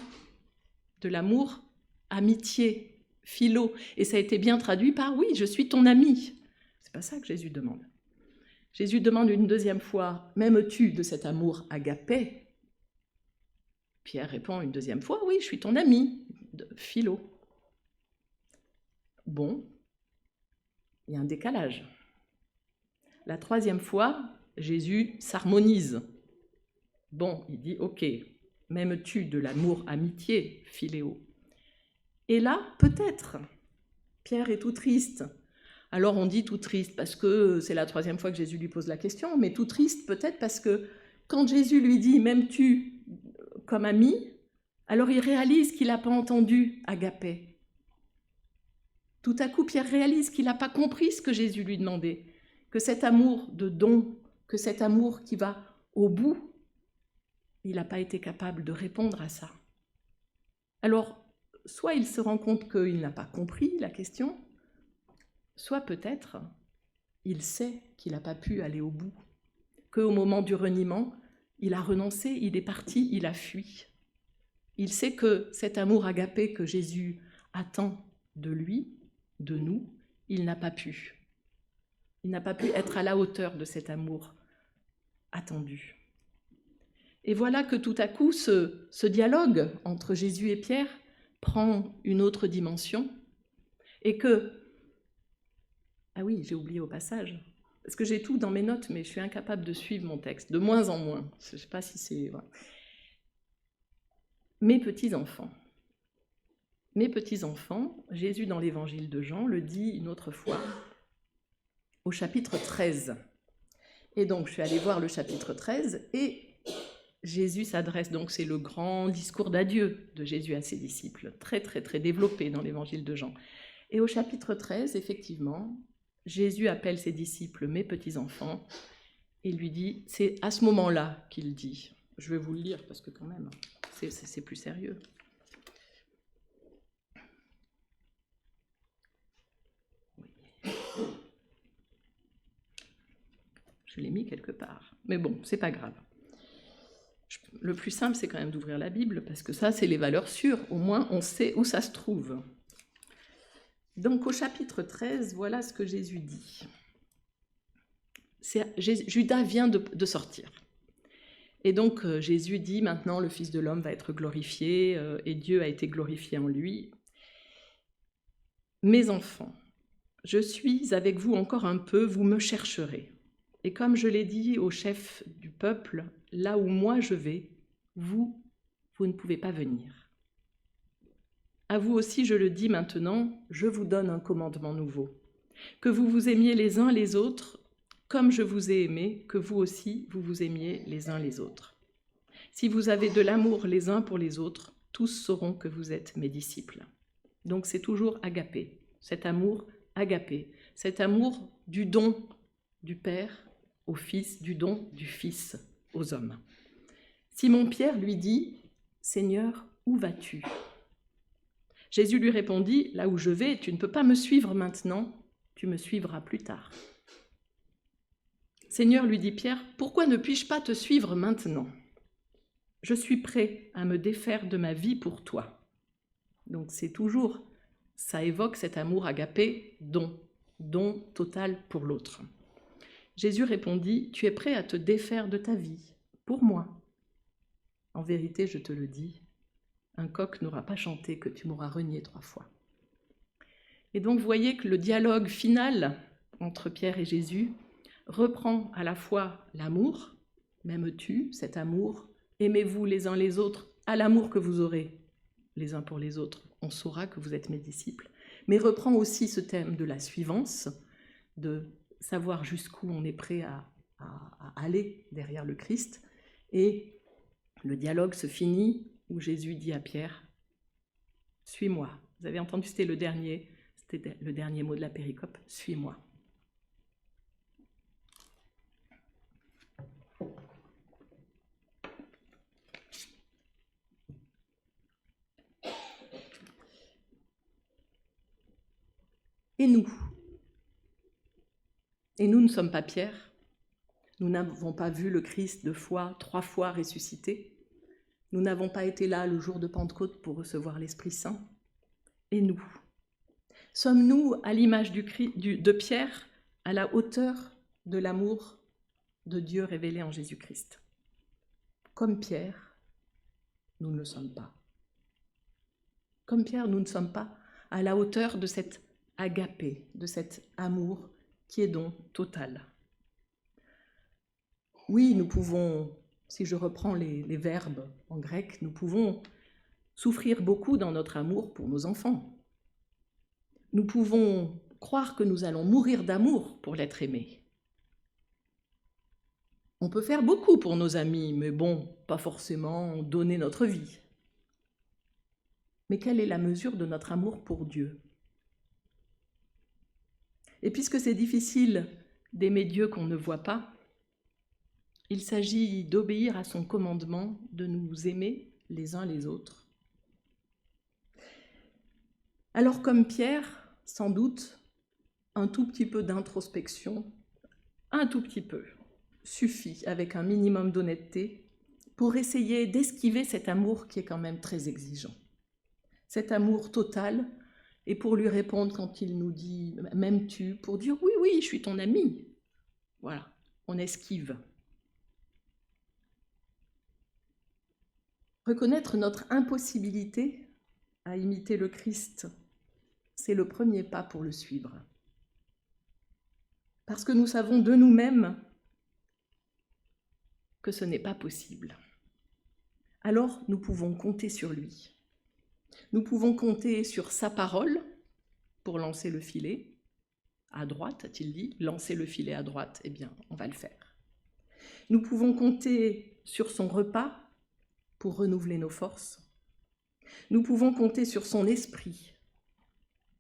de l'amour amitié, philo. Et ça a été bien traduit par « oui, je suis ton ami ». C'est pas ça que Jésus demande. Jésus demande une 2e fois « m'aimes-tu » de cet amour agapé. Pierre répond une 2e fois « oui, je suis ton ami », de philo. Bon, il y a un décalage. La 3e fois, Jésus s'harmonise. Bon, il dit « ok, m'aimes-tu de l'amour amitié, philéo ?» Et là, peut-être, Pierre est tout triste. Alors on dit tout triste parce que c'est la 3e fois que Jésus lui pose la question, mais tout triste peut-être parce que quand Jésus lui dit « m'aimes-tu comme ami ?» alors il réalise qu'il n'a pas entendu agapé. Tout à coup, Pierre réalise qu'il n'a pas compris ce que Jésus lui demandait, que cet amour de don, que cet amour qui va au bout, il n'a pas été capable de répondre à ça. Alors, soit il se rend compte qu'il n'a pas compris la question, soit peut-être il sait qu'il n'a pas pu aller au bout, qu'au moment du reniement, il a renoncé, il est parti, il a fui. Il sait que cet amour agapé que Jésus attend de lui, de nous, il n'a pas pu. Il n'a pas pu être à la hauteur de cet amour attendu. Et voilà que tout à coup, ce dialogue entre Jésus et Pierre prend une autre dimension et que... Ah oui, j'ai oublié au passage, parce que j'ai tout dans mes notes, mais je suis incapable de suivre mon texte, de moins en moins. Je ne sais pas si c'est... Mes petits-enfants, Jésus dans l'évangile de Jean le dit une autre fois, au chapitre 13. Et donc, je suis allée voir le chapitre 13, et Jésus s'adresse, donc c'est le grand discours d'adieu de Jésus à ses disciples, très très très développé dans l'évangile de Jean. Et au chapitre 13, effectivement, Jésus appelle ses disciples « mes petits-enfants » et lui dit, c'est à ce moment-là qu'il dit, je vais vous le lire parce que quand même, c'est plus sérieux. Oui. Je l'ai mis quelque part, mais bon, c'est pas grave. Le plus simple, c'est quand même d'ouvrir la Bible, parce que ça, c'est les valeurs sûres. Au moins, on sait où ça se trouve. Donc au chapitre 13, voilà ce que Jésus dit. Judas vient de sortir. Et donc Jésus dit, maintenant le Fils de l'homme va être glorifié, et Dieu a été glorifié en lui. Mes enfants, je suis avec vous encore un peu, vous me chercherez. Et comme je l'ai dit au chef du peuple, là où moi je vais, vous ne pouvez pas venir. À vous aussi je le dis maintenant, je vous donne un commandement nouveau. Que vous vous aimiez les uns les autres, comme je vous ai aimé, que vous aussi vous vous aimiez les uns les autres. Si vous avez de l'amour les uns pour les autres, tous sauront que vous êtes mes disciples. Donc c'est toujours agapé, cet amour agapé, cet amour du don du Père au Fils, du don du Fils aux hommes. Simon-Pierre lui dit, « Seigneur, où vas-tu » Jésus lui répondit, « Là où je vais, tu ne peux pas me suivre maintenant, tu me suivras plus tard. » Seigneur, lui dit Pierre, « Pourquoi ne puis-je pas te suivre maintenant ? Je suis prêt à me défaire de ma vie pour toi. » Donc c'est toujours, ça évoque cet amour agapé, don total pour l'autre. Jésus répondit, « Tu es prêt à te défaire de ta vie pour moi. En vérité, je te le dis, un coq n'aura pas chanté que tu m'auras renié 3 fois. » Et donc, vous voyez que le dialogue final entre Pierre et Jésus reprend à la fois l'amour, « M'aimes-tu » cet amour, « Aimez-vous les uns les autres » à l'amour que vous aurez les uns pour les autres, on saura que vous êtes mes disciples, mais reprend aussi ce thème de la suivance, de savoir jusqu'où on est prêt à aller derrière le Christ. Et le dialogue se finit où Jésus dit à Pierre, « Suis-moi ». Vous avez entendu, c'était le dernier mot de la péricope, « Suis-moi ». Et nous ne sommes pas Pierre. Nous n'avons pas vu le Christ 3 fois ressuscité. Nous n'avons pas été là le jour de Pentecôte pour recevoir l'Esprit Saint. Et nous, sommes-nous à l'image de Pierre, à la hauteur de l'amour de Dieu révélé en Jésus-Christ? Comme Pierre, nous ne le sommes pas. Comme Pierre, nous ne sommes pas à la hauteur de cet agapé, de cet amour qui est don total. Oui, nous pouvons, si je reprends les verbes en grec, nous pouvons souffrir beaucoup dans notre amour pour nos enfants. Nous pouvons croire que nous allons mourir d'amour pour l'être aimé. On peut faire beaucoup pour nos amis, mais bon, pas forcément donner notre vie. Mais quelle est la mesure de notre amour pour Dieu ? Et puisque c'est difficile d'aimer Dieu qu'on ne voit pas, il s'agit d'obéir à son commandement de nous aimer les uns les autres. Alors comme Pierre, sans doute, un tout petit peu d'introspection, un tout petit peu, suffit avec un minimum d'honnêteté pour essayer d'esquiver cet amour qui est quand même très exigeant. Cet amour total, et pour lui répondre quand il nous dit « m'aimes-tu » pour dire « oui, oui, je suis ton ami ». Voilà, on esquive. Reconnaître notre impossibilité à imiter le Christ, c'est le premier pas pour le suivre. Parce que nous savons de nous-mêmes que ce n'est pas possible. Alors nous pouvons compter sur lui. Nous pouvons compter sur sa parole pour lancer le filet. À droite, a-t-il dit, lancer le filet à droite, eh bien, on va le faire. Nous pouvons compter sur son repas pour renouveler nos forces. Nous pouvons compter sur son esprit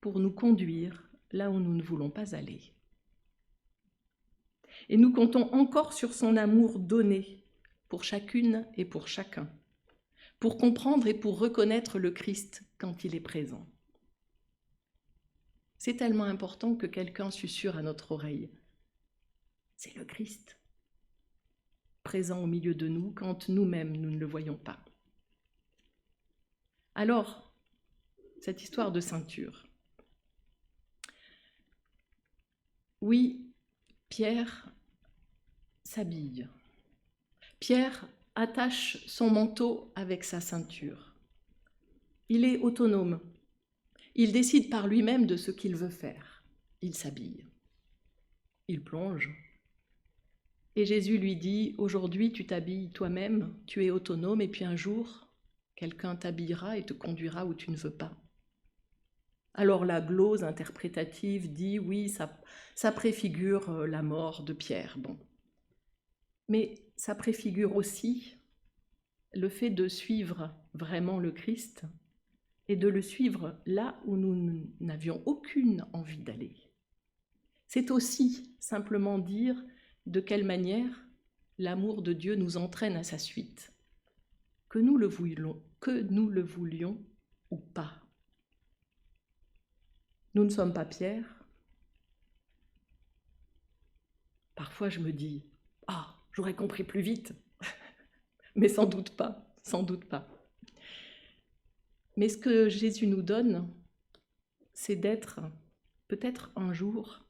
pour nous conduire là où nous ne voulons pas aller. Et nous comptons encore sur son amour donné pour chacune et pour chacun, pour comprendre et pour reconnaître le Christ quand il est présent. C'est tellement important que quelqu'un susurre à notre oreille. C'est le Christ, présent au milieu de nous quand nous-mêmes nous ne le voyons pas. Alors, cette histoire de ceinture, Oui, Pierre s'habille. Pierre attache son manteau avec sa ceinture. Il est autonome. Il décide par lui-même de ce qu'il veut faire. Il s'habille. Il plonge. Et Jésus lui dit, aujourd'hui tu t'habilles toi-même, tu es autonome, et puis un jour, quelqu'un t'habillera et te conduira où tu ne veux pas. Alors la glose interprétative dit, oui, ça préfigure la mort de Pierre. Bon. Mais ça préfigure aussi le fait de suivre vraiment le Christ et de le suivre là où nous n'avions aucune envie d'aller. C'est aussi simplement dire de quelle manière l'amour de Dieu nous entraîne à sa suite, que nous le voulions ou pas. Nous ne sommes pas Pierre. Parfois je me dis, j'aurais compris plus vite, mais sans doute pas, sans doute pas. Mais ce que Jésus nous donne, c'est d'être peut-être un jour,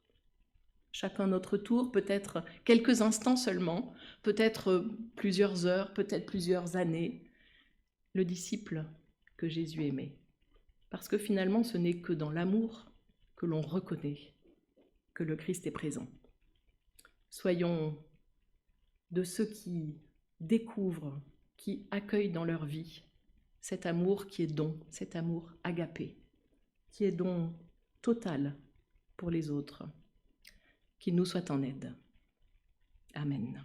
chacun notre tour, peut-être quelques instants seulement, peut-être plusieurs heures, peut-être plusieurs années, le disciple que Jésus aimait. Parce que finalement, ce n'est que dans l'amour que l'on reconnaît que le Christ est présent. Soyons de ceux qui découvrent, qui accueillent dans leur vie cet amour qui est don, cet amour agapé, qui est don total pour les autres. Qu'il nous soit en aide. Amen.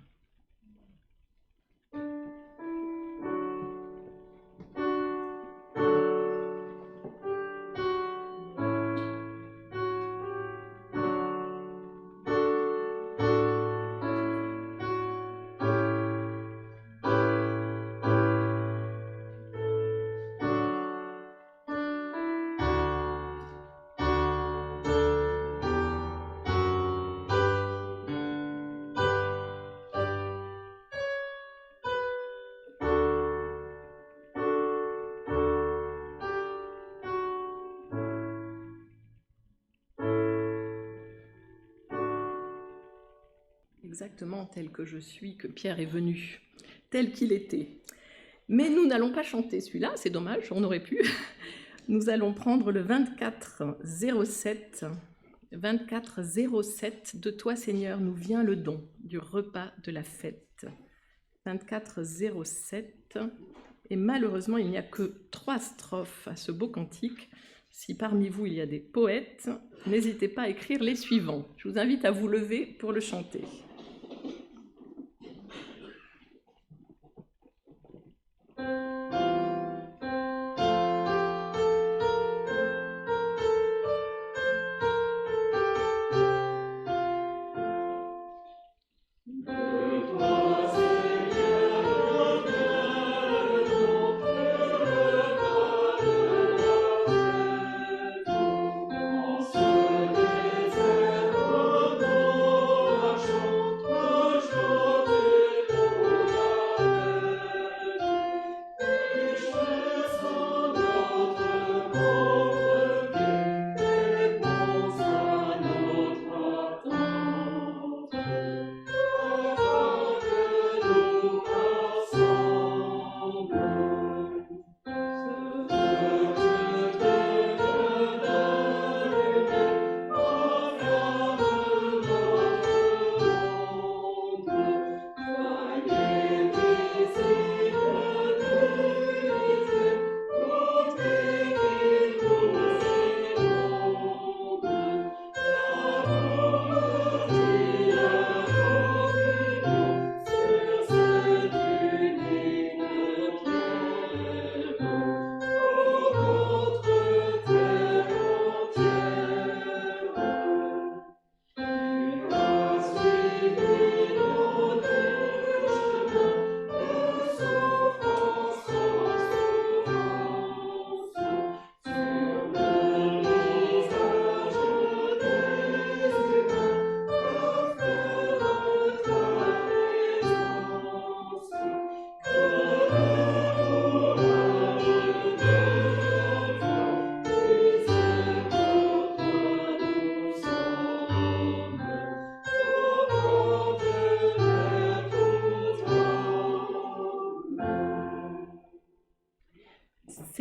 Exactement tel que je suis, que Pierre est venu, tel qu'il était. Mais nous n'allons pas chanter celui-là, c'est dommage, on aurait pu. Nous allons prendre le 24-07. 24-07, de toi Seigneur nous vient le don du repas de la fête. 24-07, et malheureusement il n'y a que 3 strophes à ce beau cantique. Si parmi vous il y a des poètes, n'hésitez pas à écrire les suivants. Je vous invite à vous lever pour le chanter.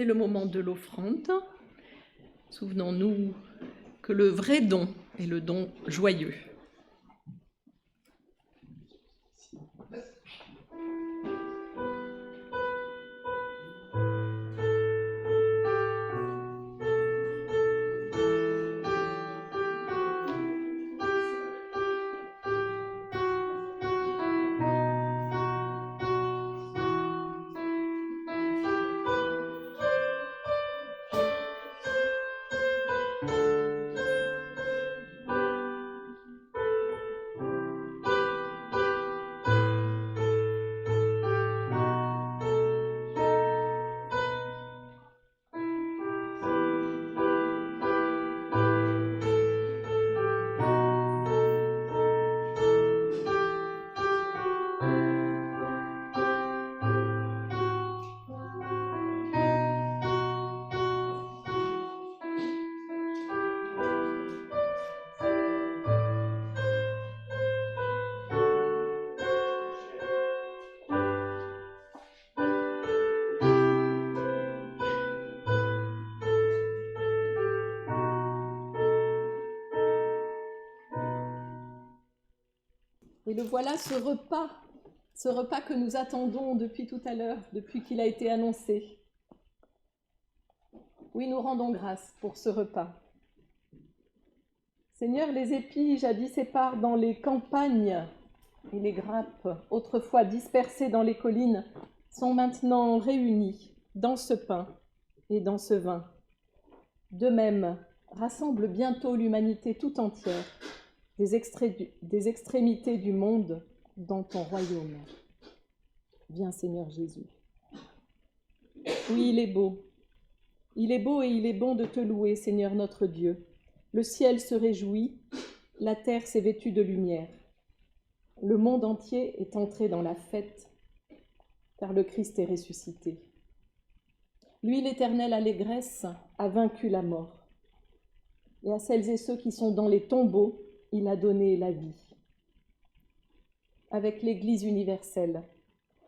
c'est le moment de l'offrande. Souvenons-nous que le vrai don est le don joyeux. Et le voilà, ce repas que nous attendons depuis tout à l'heure, depuis qu'il a été annoncé. Oui, nous rendons grâce pour ce repas. Seigneur, les épis jadis épars dans les campagnes et les grappes, autrefois dispersées dans les collines, sont maintenant réunis dans ce pain et dans ce vin. De même, rassemble bientôt l'humanité tout entière, des extrémités du monde dans ton royaume. Viens, Seigneur Jésus. Oui, il est beau. Il est beau et il est bon de te louer, Seigneur notre Dieu. Le ciel se réjouit, la terre s'est vêtue de lumière. Le monde entier est entré dans la fête, car le Christ est ressuscité. Lui, l'éternelle allégresse, a vaincu la mort. Et à celles et ceux qui sont dans les tombeaux, il a donné la vie. Avec l'Église universelle,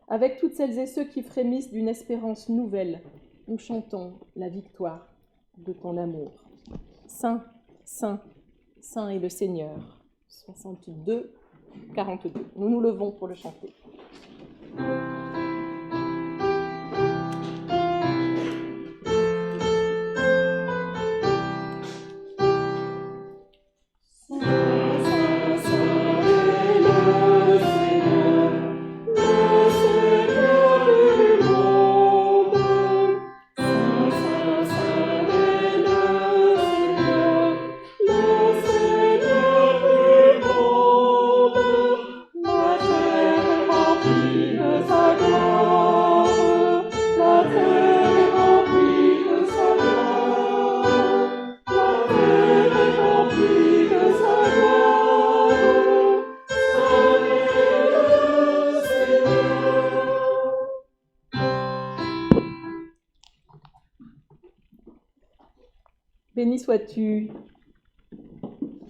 avec toutes celles et ceux qui frémissent d'une espérance nouvelle, nous chantons la victoire de ton amour. Saint, Saint, Saint est le Seigneur. 62, 42. Nous nous levons pour le chanter.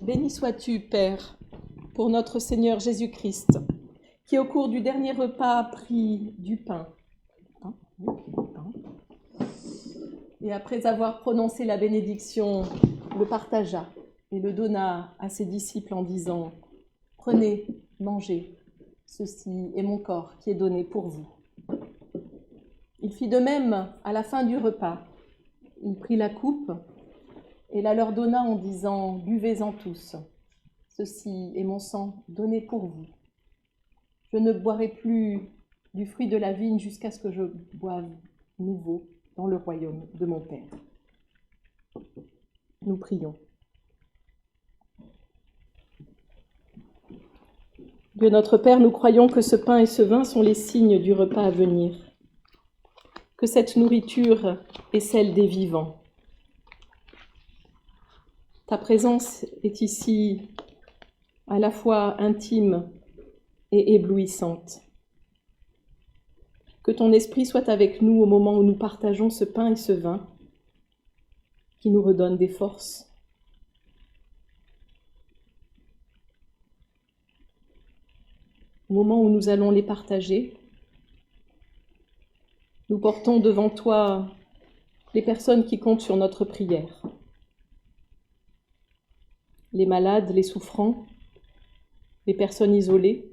Béni sois-tu, Père, pour notre Seigneur Jésus-Christ, qui au cours du dernier repas a pris du pain, et après avoir prononcé la bénédiction, le partagea et le donna à ses disciples en disant « Prenez, mangez, ceci est mon corps qui est donné pour vous. » Il fit de même à la fin du repas. Il prit la coupe et la leur donna en disant « Buvez-en tous, ceci est mon sang donné pour vous. Je ne boirai plus du fruit de la vigne jusqu'à ce que je boive nouveau dans le royaume de mon Père. » Nous prions. Dieu notre Père, nous croyons que ce pain et ce vin sont les signes du repas à venir, que cette nourriture est celle des vivants. Ta présence est ici à la fois intime et éblouissante. Que ton esprit soit avec nous au moment où nous partageons ce pain et ce vin qui nous redonnent des forces. Au moment où nous allons les partager, nous portons devant toi les personnes qui comptent sur notre prière, les malades, les souffrants, les personnes isolées,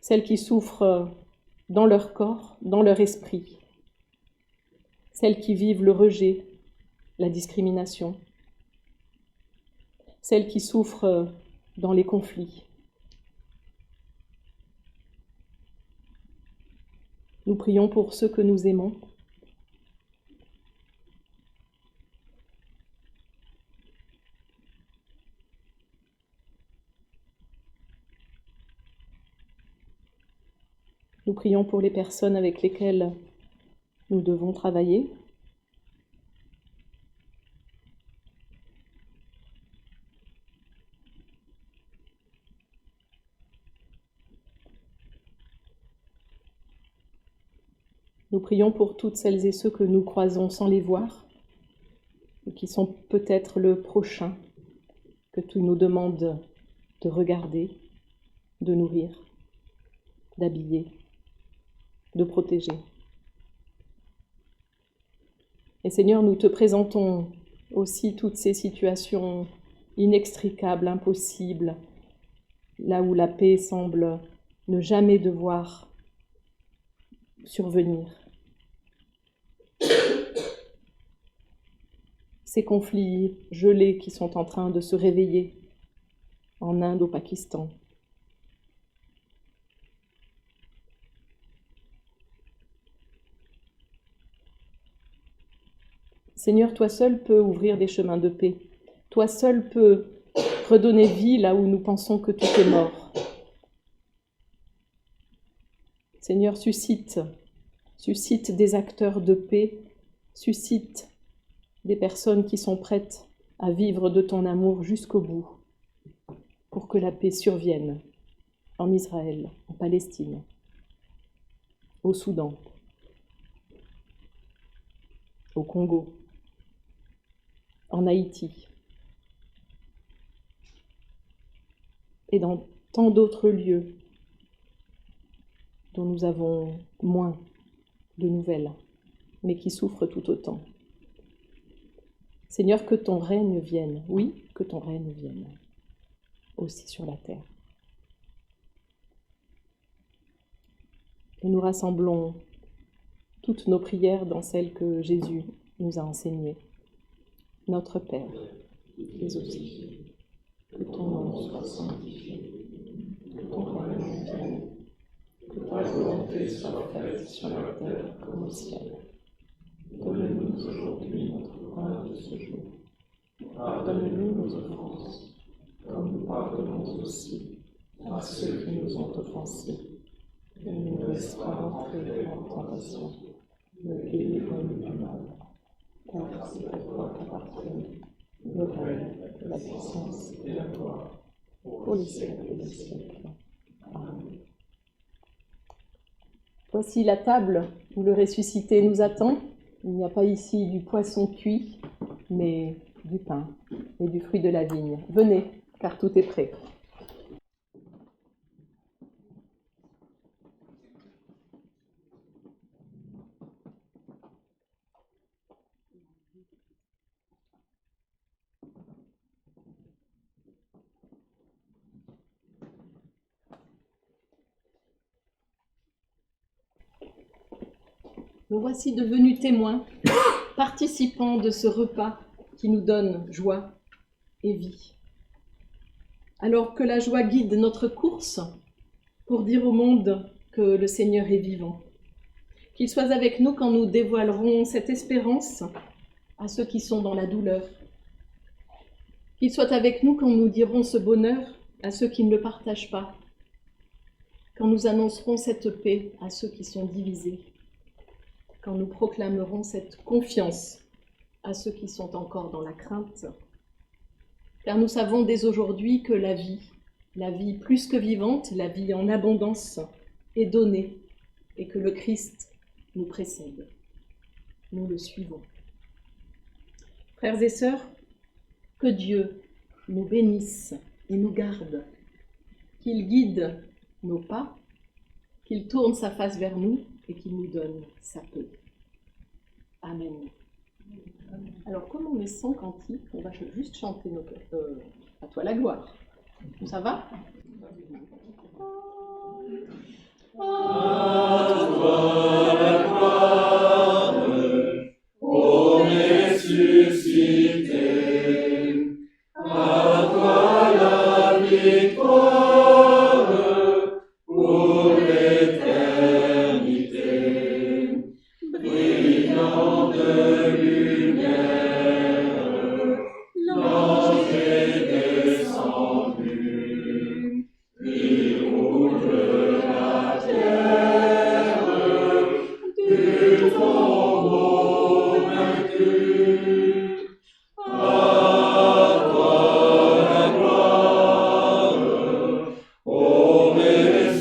celles qui souffrent dans leur corps, dans leur esprit, celles qui vivent le rejet, la discrimination, celles qui souffrent dans les conflits. Nous prions pour ceux que nous aimons. Nous prions pour les personnes avec lesquelles nous devons travailler. Nous prions pour toutes celles et ceux que nous croisons sans les voir, et qui sont peut-être le prochain que tu nous demandes de regarder, de nourrir, d'habiller, de protéger. Et Seigneur, nous te présentons aussi toutes ces situations inextricables, impossibles, là où la paix semble ne jamais devoir survenir. Ces conflits gelés qui sont en train de se réveiller en Inde, au Pakistan. Seigneur, toi seul peux ouvrir des chemins de paix. Toi seul peux redonner vie là où nous pensons que tout est mort. Seigneur, suscite des acteurs de paix, suscite des personnes qui sont prêtes à vivre de ton amour jusqu'au bout, pour que la paix survienne en Israël, en Palestine, au Soudan, au Congo, en Haïti et dans tant d'autres lieux dont nous avons moins de nouvelles, mais qui souffrent tout autant. Seigneur, que ton règne vienne, oui, que ton règne vienne, aussi sur la terre. Et nous rassemblons toutes nos prières dans celles que Jésus nous a enseignées. Notre Père, qui es aux cieux, que ton nom soit sanctifié, que ton règne vienne, que ta volonté soit faite sur la terre comme au ciel. Donne-nous aujourd'hui notre pain de ce jour. Pardonne-nous nos offenses, comme nous pardonnons aussi à ceux qui nous ont offensés. Et ne nous laisse pas entrer en tentation, mais délivre-nous du mal. Car c'est à toi qu'appartiennent le règne, la puissance et la gloire, pour les siècles des siècles. Amen. Voici la table où le ressuscité nous attend. Il n'y a pas ici du poisson cuit, mais du pain et du fruit de la vigne. Venez, car tout est prêt. Nous voici devenus témoins, participants de ce repas qui nous donne joie et vie. Alors que la joie guide notre course pour dire au monde que le Seigneur est vivant, qu'il soit avec nous quand nous dévoilerons cette espérance à ceux qui sont dans la douleur, qu'il soit avec nous quand nous dirons ce bonheur à ceux qui ne le partagent pas, quand nous annoncerons cette paix à ceux qui sont divisés, quand nous proclamerons cette confiance à ceux qui sont encore dans la crainte. Car nous savons dès aujourd'hui que la vie plus que vivante, la vie en abondance est donnée et que le Christ nous précède. Nous le suivons. Frères et sœurs, que Dieu nous bénisse et nous garde, qu'il guide nos pas, qu'il tourne sa face vers nous et qu'il nous donne sa paix. Amen. Alors, comme on est sans cantique, on va juste chanter à toi la gloire. Ça va? À toi la gloire, ô ressuscité, à toi la victoire, pour l'éternité, brillant de lumière, l'ange est descendu, il ouvre la terre du tombeau vaincu. À toi la gloire, ô ressuscité,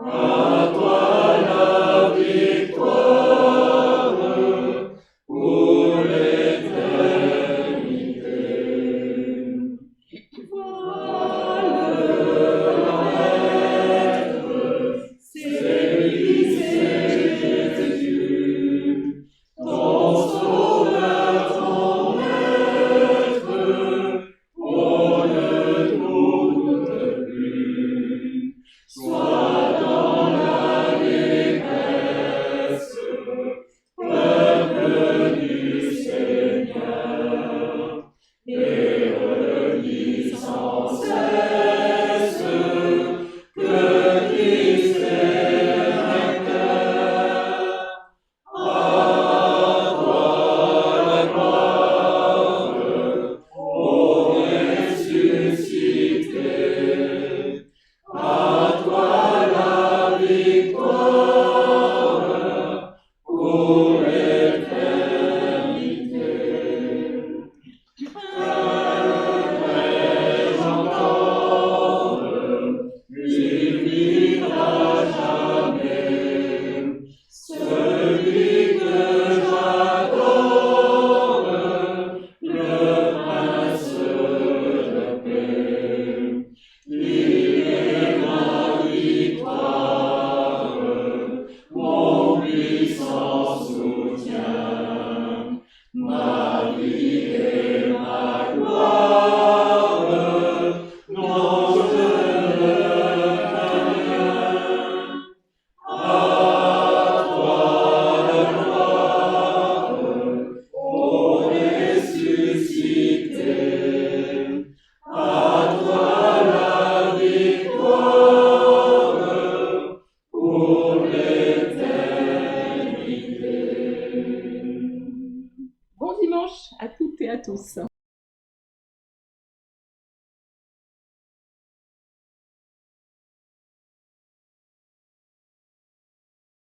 à toi la victoire, pour l'éternité. C'est lui, c'est Jésus, ton sauveur, ton maître, on ne doute plus. Sois dans la détresse, peuple du Seigneur, et redis sans cesse que Christ est vainqueur. À toi la gloire, ô ressuscité, à toi la victoire, pour l'éternité. Vais-je entendre, il vivra jamais, celui que j'adore, le prince de paix. Il est ma victoire, mon puissant soutien, ma vie et ma gloire, dont je ne crains rien. À toi la gloire, ô ressuscité, à toi la victoire, pour l'éternité. Bon dimanche à toutes et à tous.